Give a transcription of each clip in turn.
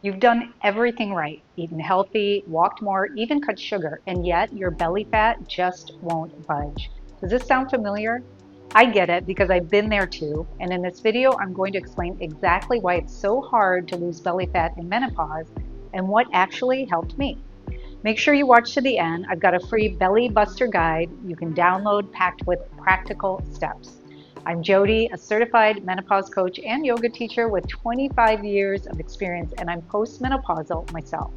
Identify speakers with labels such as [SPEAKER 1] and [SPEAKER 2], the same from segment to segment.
[SPEAKER 1] You've done everything right, eaten healthy, walked more, even cut sugar, and yet your belly fat just won't budge. Does this sound familiar? I get it because I've been there too, and in this video I'm going to explain exactly why it's so hard to lose belly fat in menopause and what actually helped me. Make sure you watch to the end. I've got a free belly buster guide you can download packed with practical steps. I'm Jody, a certified menopause coach and yoga teacher with 25 years of experience, and I'm postmenopausal myself.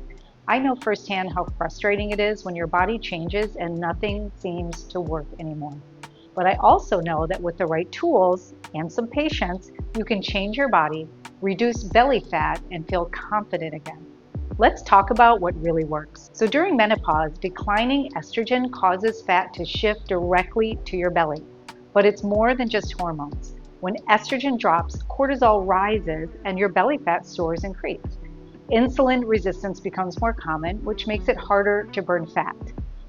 [SPEAKER 1] I know firsthand how frustrating it is when your body changes and nothing seems to work anymore. But I also know that with the right tools and some patience, you can change your body, reduce belly fat, and feel confident again. Let's talk about what really works. So during menopause, declining estrogen causes fat to shift directly to your belly. But it's more than just hormones. When estrogen drops, cortisol rises and your belly fat stores increase. Insulin resistance becomes more common, which makes it harder to burn fat.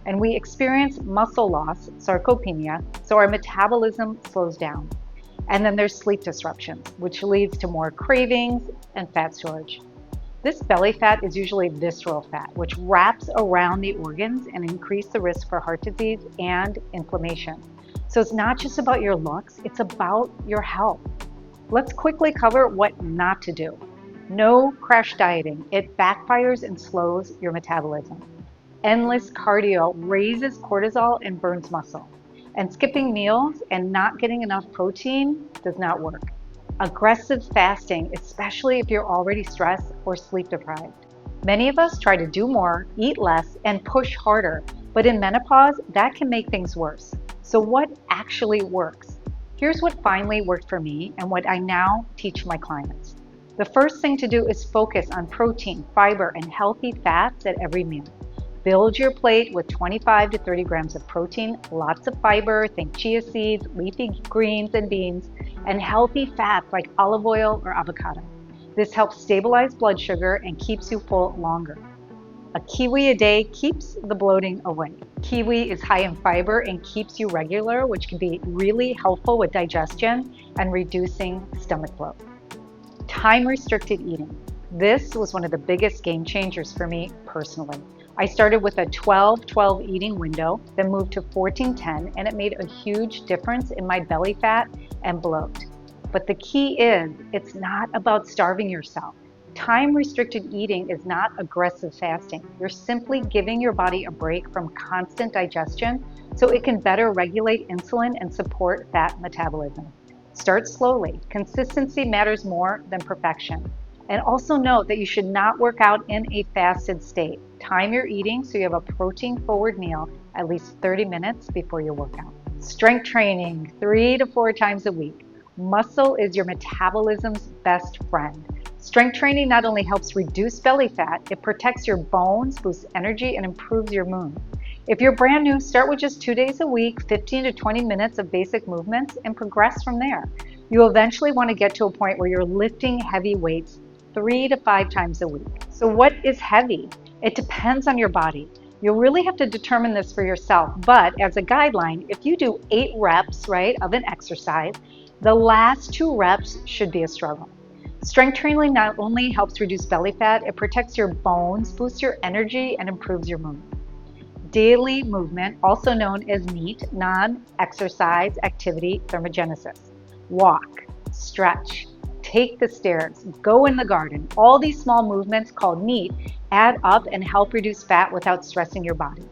[SPEAKER 1] And we experience muscle loss, sarcopenia, so our metabolism slows down. And then there's sleep disruptions, which leads to more cravings and fat storage. This belly fat is usually visceral fat, which wraps around the organs and increases the risk for heart disease and inflammation. So it's not just about your looks, it's about your health. Let's quickly cover what not to do. No crash dieting. It backfires and slows your metabolism. Endless cardio raises cortisol and burns muscle. And skipping meals and not getting enough protein does not work. Aggressive fasting, especially if you're already stressed or sleep deprived. Many of us try to do more, eat less, and push harder, but in menopause, that can make things worse. So what actually works? Here's what finally worked for me and what I now teach my clients. The first thing to do is focus on protein, fiber, and healthy fats at every meal. Build your plate with 25 to 30 grams of protein, lots of fiber, think chia seeds, leafy greens and beans, and healthy fats like olive oil or avocado. This helps stabilize blood sugar and keeps you full longer. A kiwi a day keeps the bloating away. Kiwi is high in fiber and keeps you regular, which can be really helpful with digestion and reducing stomach bloat. Time-restricted eating. This was one of the biggest game changers for me personally. I started with a 12-12 eating window, then moved to 14-10, and it made a huge difference in my belly fat and bloat. But the key is, it's not about starving yourself. Time-restricted eating is not aggressive fasting. You're simply giving your body a break from constant digestion so it can better regulate insulin and support fat metabolism. Start slowly. Consistency matters more than perfection. And also note that you should not work out in a fasted state. Time your eating so you have a protein-forward meal at least 30 minutes before your workout. Strength training 3 to 4 times a week. Muscle is your metabolism's best friend. Strength training not only helps reduce belly fat, it protects your bones, boosts energy, and improves your mood. If you're brand new, start with just 2 days a week, 15 to 20 minutes of basic movements, and progress from there. You'll eventually want to get to a point where you're lifting heavy weights 3 to 5 times a week. So what is heavy? It depends on your body. You'll really have to determine this for yourself, but as a guideline, if you do 8 reps, of an exercise, the last 2 reps should be a struggle. Strength training not only helps reduce belly fat, it protects your bones, boosts your energy, and improves your mood. Daily movement, also known as NEAT, non-exercise activity thermogenesis. Walk, stretch, take the stairs, go in the garden. All these small movements called NEAT add up and help reduce fat without stressing your body.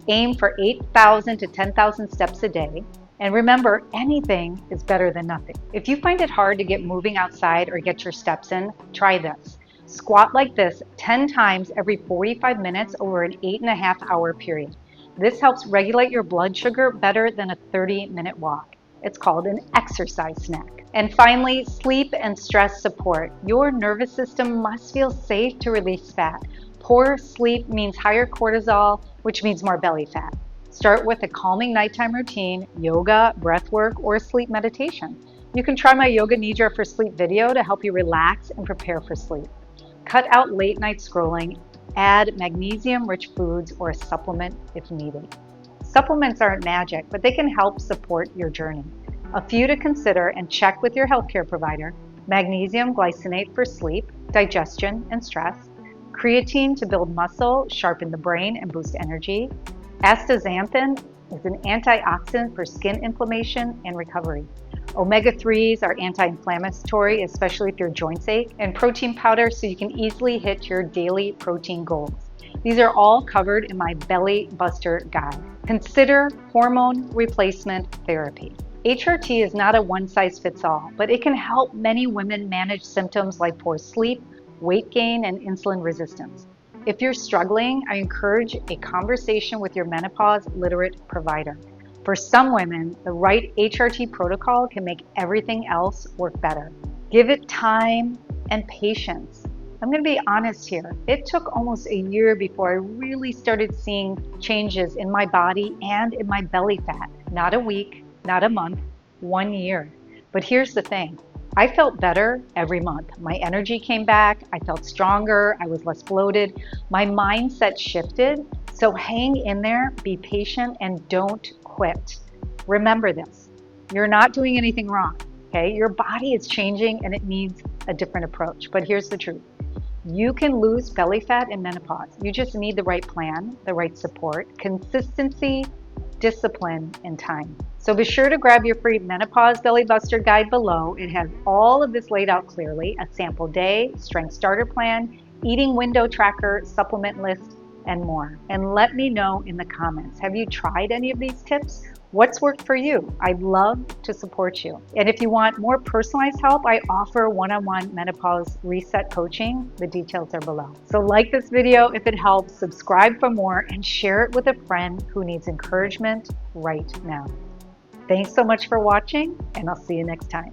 [SPEAKER 1] Aim for 8,000 to 10,000 steps a day. And remember, anything is better than nothing. If you find it hard to get moving outside or get your steps in, try this. Squat like this 10 times every 45 minutes over an 8.5-hour period. This helps regulate your blood sugar better than a 30-minute walk. It's called an exercise snack. And finally, sleep and stress support. Your nervous system must feel safe to release fat. Poor sleep means higher cortisol, which means more belly fat. Start with a calming nighttime routine, yoga, breath work, or sleep meditation. You can try my Yoga Nidra for Sleep video to help you relax and prepare for sleep. Cut out late night scrolling, add magnesium-rich foods or a supplement if needed. Supplements aren't magic, but they can help support your journey. A few to consider and check with your healthcare provider: magnesium glycinate for sleep, digestion and stress, creatine to build muscle, sharpen the brain, and boost energy. Astaxanthin is an antioxidant for skin inflammation and recovery. Omega-3s are anti-inflammatory, especially if your joints ache, and protein powder so you can easily hit your daily protein goals. These are all covered in my Belly Buster guide. Consider hormone replacement therapy. HRT is not a one-size-fits-all, but it can help many women manage symptoms like poor sleep, weight gain, and insulin resistance. If you're struggling, I encourage a conversation with your menopause literate provider. For some women, the right HRT protocol can make everything else work better. Give it time and patience. I'm going to be honest here. It took almost a year before I really started seeing changes in my body and in my belly fat. Not a week, not a month, 1 year. But here's the thing. I felt better every month. My energy came back. I felt stronger. I was less bloated. My mindset shifted. So hang in there, be patient, and don't quit. Remember this. You're not doing anything wrong, okay? Your body is changing and it needs a different approach. But here's the truth. You can lose belly fat in menopause. You just need the right plan, the right support, consistency, discipline, and time. So be sure to grab your free Menopause Belly Buster guide below. It has all of this laid out clearly, a sample day, strength starter plan, eating window tracker, supplement list, and more. And let me know in the comments, have you tried any of these tips? What's worked for you? I'd love to support you. And if you want more personalized help, I offer one-on-one menopause reset coaching. The details are below. So like this video if it helps, subscribe for more, and share it with a friend who needs encouragement right now. Thanks so much for watching, and I'll see you next time.